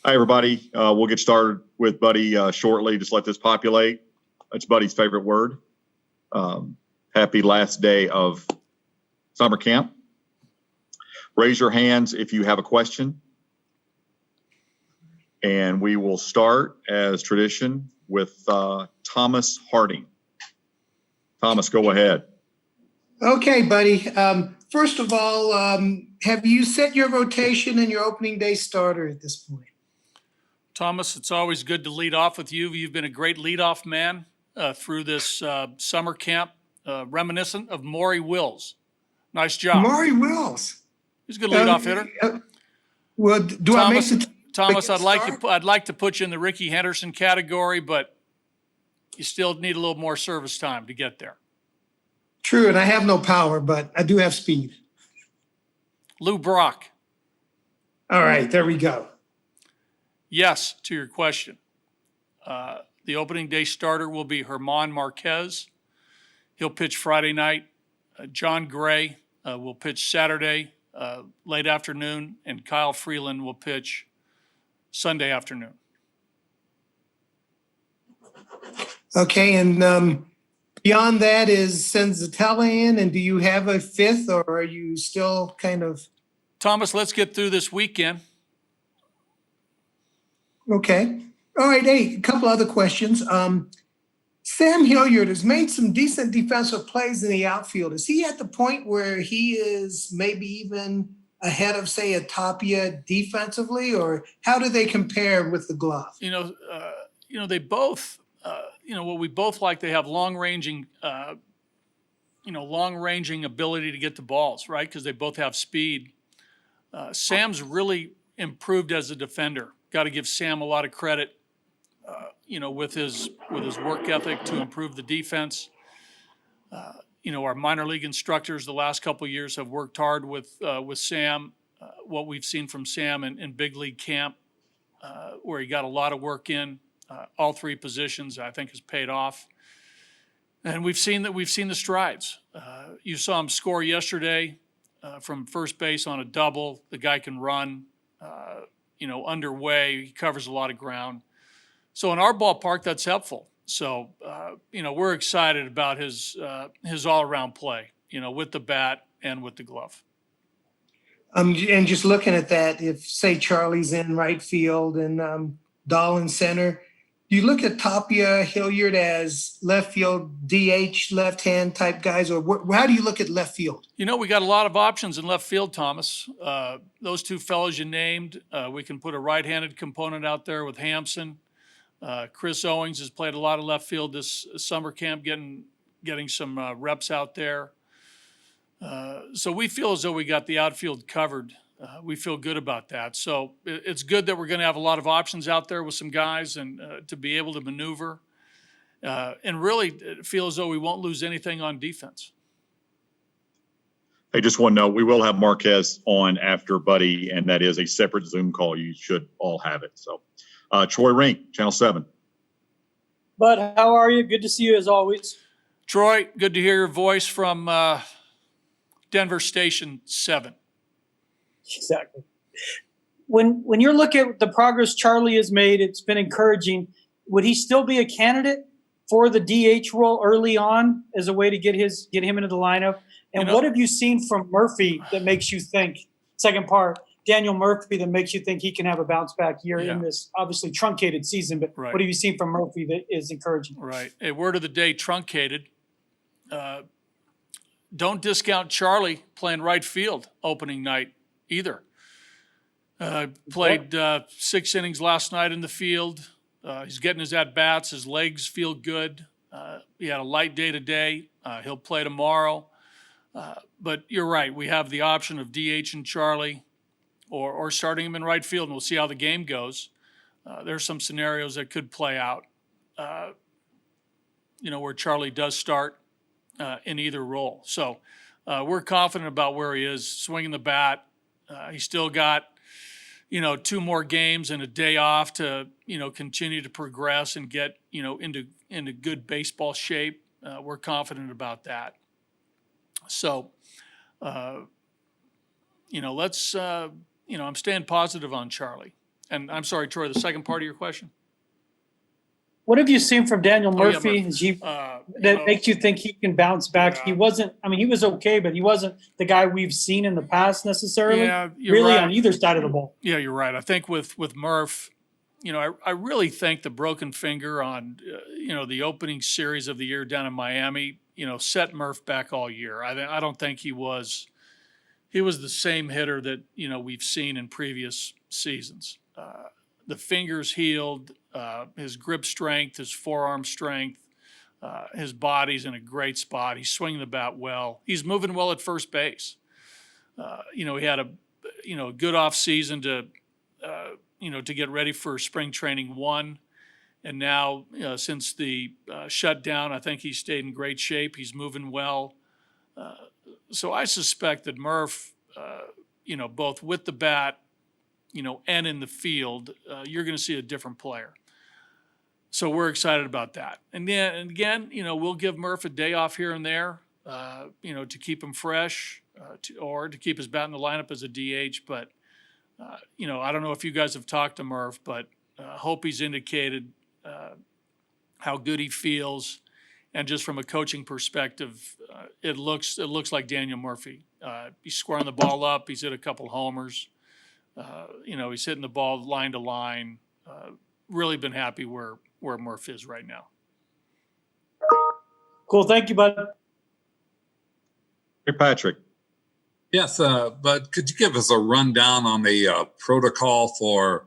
Hi, everybody. We'll get started with Buddy shortly. Just let this populate. That's Buddy's favorite word. Happy last day of summer camp. Raise your hands if you have a question. And we will start, as tradition, with Thomas Harding. Thomas, go ahead. Okay, buddy. First of all, have you set your rotation and your opening day starter at this point? Thomas, it's always good to lead off with you. You've been a great leadoff man through this summer camp, reminiscent of Maury Wills. Nice job. Maury Wills. He's a good leadoff hitter. Well, do Thomas, I make the Thomas, I'd like to put you in the Ricky Henderson category, but you still need a little more service time to get there. True, and I have no power, but I do have speed. Lou Brock. All right, there we go. Yes, to your question. The opening day starter will be German Marquez. He'll pitch Friday night. John Gray will pitch Saturday, late afternoon, and Kyle Freeland will pitch Sunday afternoon. Okay, and beyond that is Senzatella, and do you have a fifth, or are you still kind of? Thomas, let's get through this weekend. Okay. All right. Hey, a couple other questions. Sam Hilliard has made some decent defensive plays in the outfield. Is he at the point where he is maybe even ahead of, say, a Tapia defensively, or how do they compare with the glove? They both, what we both like, they have long-ranging ability to get the balls, right? Because they both have speed. Sam's really improved as a defender. Got to give Sam a lot of credit, with his work ethic to improve the defense. Our minor league instructors the last couple of years have worked hard with Sam. What we've seen from Sam in big league camp, where he got a lot of work in all three positions, I think has paid off. And we've seen the strides. You saw him score yesterday from first base on a double. The guy can run. Underway. He covers a lot of ground. So in our ballpark, that's helpful. So, we're excited about his all-around play, with the bat and with the glove. And just looking at that, if, say, Charlie's in right field and Dahl in center, do you look at Tapia, Hilliard as left field, DH, left-hand type guys, or how do you look at left field? We got a lot of options in left field, Thomas. Those two fellows you named, we can put a right-handed component out there with Hampson. Chris Owings has played a lot of left field this summer camp, getting some reps out there. So we feel as though we got the outfield covered. We feel good about that. So it's good that we're going to have a lot of options out there with some guys and to be able to maneuver and really feel as though we won't lose anything on defense. Hey, just one note, we will have Marquez on after Buddy, and that is a separate Zoom call. You should all have it. So Troy Rink, Channel 7. Bud, how are you? Good to see you as always. Troy, good to hear your voice from Denver Station 7. Exactly. When you're looking at the progress Charlie has made, it's been encouraging. Would he still be a candidate for the DH role early on as a way to get him into the lineup? And what have you seen from Murphy that makes you think, second part, Daniel Murphy, that makes you think he can have a bounce back year in this obviously truncated season? But What have you seen from Murphy that is encouraging? Right. A word of the day, truncated. Don't discount Charlie playing right field opening night either. Played 6 innings last night in the field. He's getting his at-bats. His legs feel good. He had a light day today. He'll play tomorrow. But you're right. We have the option of DH and Charlie or starting him in right field, and we'll see how the game goes. There's some scenarios that could play out, where Charlie does start in either role. So we're confident about where he is, swinging the bat. He's still got, 2 more games and a day off to, continue to progress and get, into good baseball shape. We're confident about that. So, let's, I'm staying positive on Charlie. And I'm sorry, Troy, the second part of your question? What have you seen from Daniel Oh, yeah, Murphy? Murphy. Is he, You that know, makes you think he can bounce back? Yeah. He wasn't. I mean, he was okay, but he wasn't the guy we've seen in the past necessarily. Yeah, you're really right. on either side of the ball. Yeah, you're right. I think with Murph, I really think the broken finger on, the opening series of the year down in Miami, set Murph back all year. I don't think he was the same hitter that, we've seen in previous seasons. The finger's healed, his grip strength, his forearm strength, his body's in a great spot. He's swinging the bat well. He's moving well at first base. He had a good off season to get ready for spring training 1. And now, since the shutdown, I think he's stayed in great shape. He's moving well. So I suspect that Murph, both with the bat, and in the field, you're going to see a different player. So we're excited about that. And again, we'll give Murph a day off here and there, to keep him fresh, or to keep his bat in the lineup as a DH. But, I don't know if you guys have talked to Murph, but hope he's indicated how good he feels. And just from a coaching perspective, it looks like Daniel Murphy. He's squaring the ball up. He's hit a couple homers. He's hitting the ball line to line. Really been happy where Murph is right now. Cool. Thank you, bud. Hey, Patrick. Yes, but could you give us a rundown on the protocol for,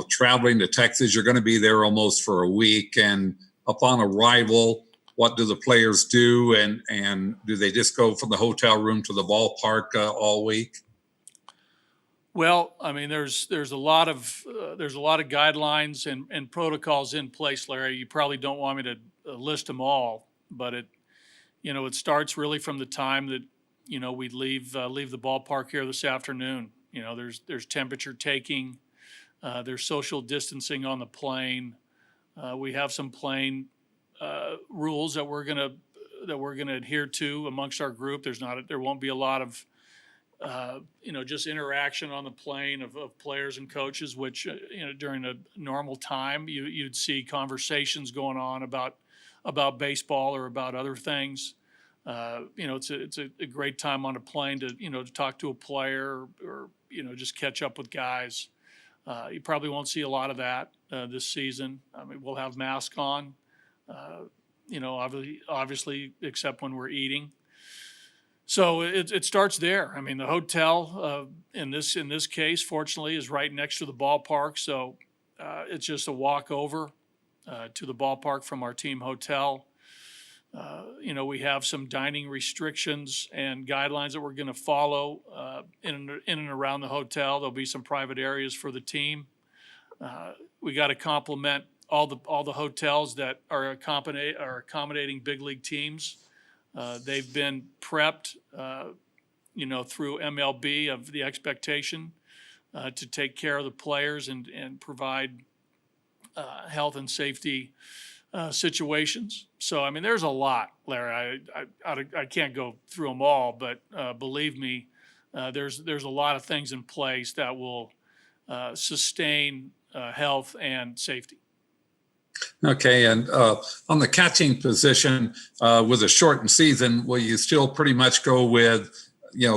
traveling to Texas? You're going to be there almost for a week, and upon arrival, what do the players do, and do they just go from the hotel room to the ballpark all week? Well, I mean, there's a lot of guidelines and protocols in place, Larry. You probably don't want me to list them all, but it starts really from the time that we leave the ballpark here this afternoon. There's temperature taking, there's social distancing on the plane. We have some plane rules that we're gonna adhere to amongst our group. There won't be a lot of just interaction on the plane of players and coaches, which, during a normal time, you'd see conversations going on about baseball or about other things. It's a great time on a plane to talk to a player or just catch up with guys. You probably won't see a lot of that this season. I mean, we'll have masks on, obviously, except when we're eating. So it starts there. I mean, the hotel in this case, fortunately, is right next to the ballpark. So it's just a walk over to the ballpark from our team hotel. We have some dining restrictions and guidelines that we're going to follow in and around the hotel. There'll be some private areas for the team. We got to compliment all the hotels that are accommodating big league teams. They've been prepped, through MLB of the expectation to take care of the players and provide health and safety situations. So, I mean, there's a lot, Larry. I can't go through them all, but believe me, there's a lot of things in place that will sustain health and safety. Okay, and on the catching position, with a shortened season, will you still pretty much go with,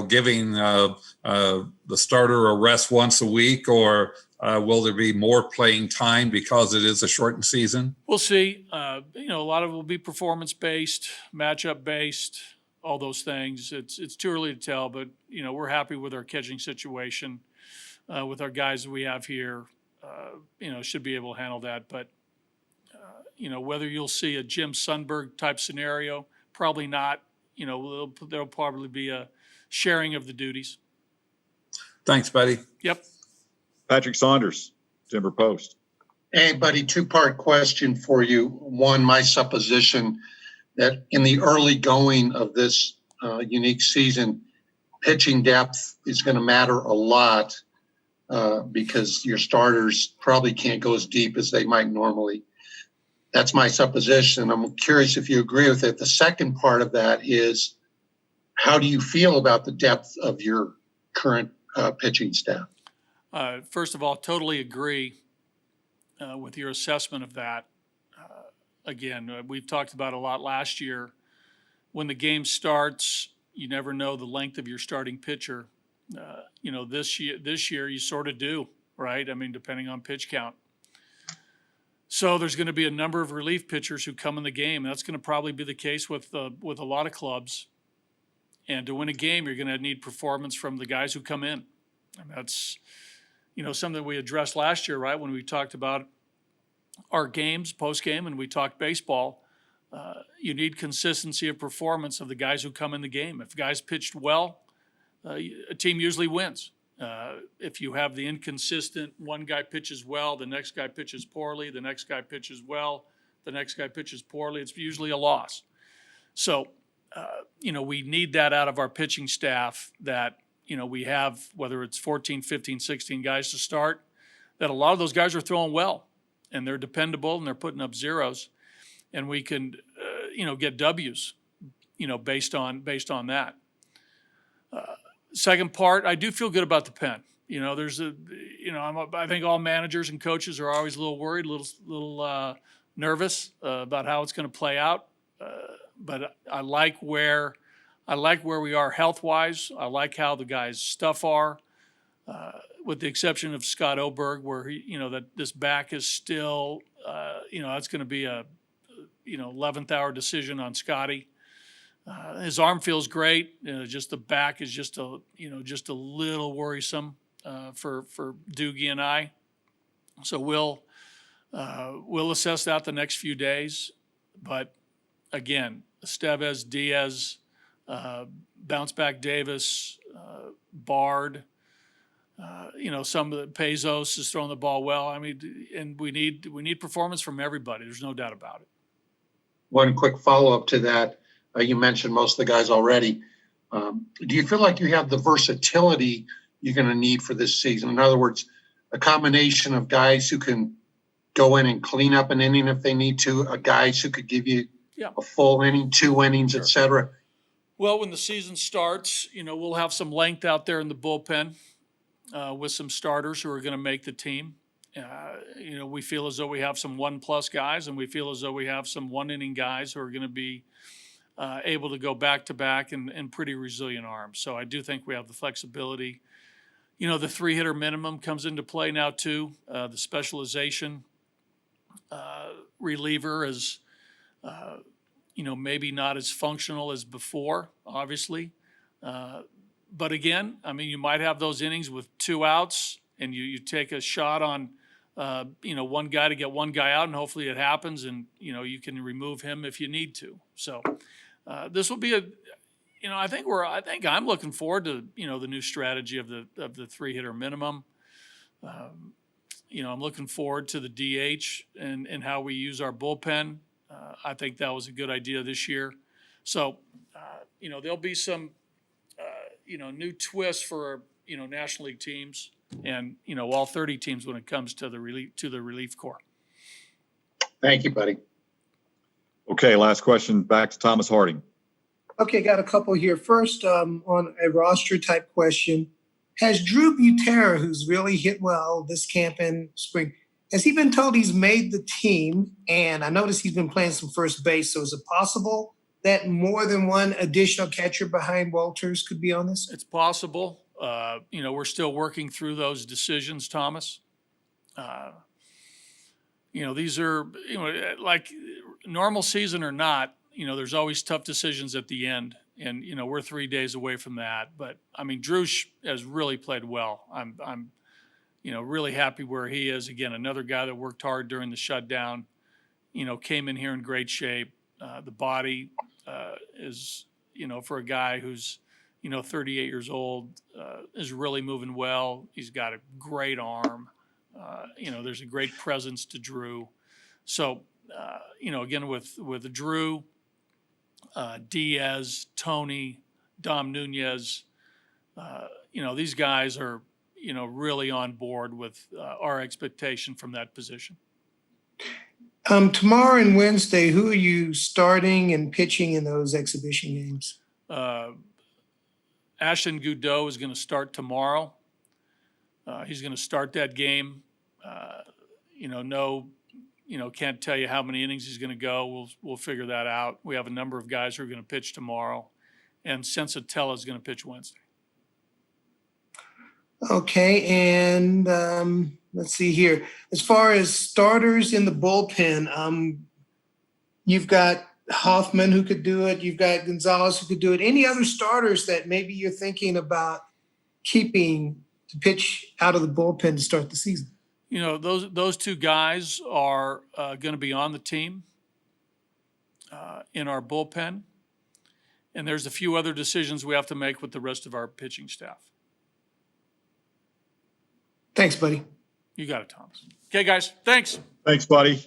giving the starter a rest once a week, or will there be more playing time because it is a shortened season? We'll see. A lot of it will be performance-based, matchup-based, all those things. It's too early to tell, but, we're happy with our catching situation, with our guys that we have here. Should be able to handle that, but whether you'll see a Jim Sundberg type scenario, probably not. There'll probably be a sharing of the duties. Thanks, buddy. Yep. Patrick Saunders, Denver Post. Hey, buddy, two-part question for you. One, my supposition that in the early going of this unique season, pitching depth is going to matter a lot because your starters probably can't go as deep as they might normally. That's my supposition. I'm curious if you agree with it. The second part of that is, how do you feel about the depth of your current pitching staff? First of all, totally agree with your assessment of that. Again, we've talked about a lot last year. When the game starts, you never know the length of your starting pitcher. This year you sort of do, right? I mean, depending on pitch count. So there's going to be a number of relief pitchers who come in the game. That's going to probably be the case with a lot of clubs. And to win a game, you're going to need performance from the guys who come in. And that's, something we addressed last year, right? When we talked about our games post-game and we talked baseball, you need consistency of performance of the guys who come in the game. If guys pitched well, a team usually wins. If you have the inconsistent, one guy pitches well, the next guy pitches poorly, the next guy pitches well, the next guy pitches poorly, it's usually a loss. So, we need that out of our pitching staff that, we have, whether it's 14, 15, 16 guys to start, that a lot of those guys are throwing well and they're dependable and they're putting up zeros. And we can, get W's, based on that. Second part, I do feel good about the pen. I think all managers and coaches are always a little worried, a little nervous about how it's going to play out. But I like where we are health-wise. I like how the guys' stuff are, with the exception of Scott Oberg, where that this back is still, that's going to be a 11th hour decision on Scotty. His arm feels great. Just the back is just a little worrisome for Doogie and I. So we'll assess that the next few days. But again, Estevez, Diaz, bounce back Davis, Bard. Some of the Pezos is throwing the ball well. I mean, and we need performance from everybody. There's no doubt about it. One quick follow-up to that. You mentioned most of the guys already. Do you feel like you have the versatility you're going to need for this season? In other words, a combination of guys who can go in and clean up an inning if they need to, guys who could give you a full inning, 2 innings, Sure. et cetera. Well, when the season starts, we'll have some length out there in the bullpen with some starters who are going to make the team. We feel as though we have some 1+ guys, and we feel as though we have some 1-inning guys who are going to be able to go back-to-back and pretty resilient arms. So I do think we have the flexibility. The 3-hitter minimum comes into play now too. The specialization reliever is, maybe not as functional as before, obviously. But again, I mean, you might have those innings with 2 outs and you take a shot on, one guy to get one guy out, and hopefully it happens, and, you can remove him if you need to. So this will be I think I'm looking forward to, the new strategy of the 3-hitter minimum. I'm looking forward to the DH and how we use our bullpen. I think that was a good idea this year. So, there'll be some, new twists for, National League teams and, all 30 teams when it comes to the relief corps. Thank you, buddy. Okay, last question back to Thomas Harding. Okay, got a couple here. First, on a roster type question, has Drew Butera, who's really hit well this camp and spring, has he been told he's made the team? And I noticed he's been playing some first base. So is it possible that more than one additional catcher behind Walters could be on this? It's possible. We're still working through those decisions, Thomas. These are, like normal season or not, there's always tough decisions at the end. And, we're 3 days away from that. But, I mean, Drew has really played well. I'm really happy where he is. Again, another guy that worked hard during the shutdown, came in here in great shape. The body is, for a guy who's, 38 years old, is really moving well. He's got a great arm. There's a great presence to Drew. So, again, with Drew, Diaz, Tony, Dom Nunez, these guys are, really on board with our expectation from that position. Tomorrow and Wednesday, who are you starting and pitching in those exhibition games? Ashton Goudeau is going to start tomorrow. He's going to start that game. Can't tell you how many innings he's going to go. We'll figure that out. We have a number of guys who are going to pitch tomorrow, and Sensatella is going to pitch Wednesday. Okay, and let's see here. As far as starters in the bullpen, you've got Hoffman who could do it. You've got Gonzalez who could do it. Any other starters that maybe you're thinking about keeping to pitch out of the bullpen to start the season? Those two guys are going to be on the team in our bullpen. And there's a few other decisions we have to make with the rest of our pitching staff. Thanks, buddy. You got it, Thomas. Okay, guys. Thanks. Thanks, buddy.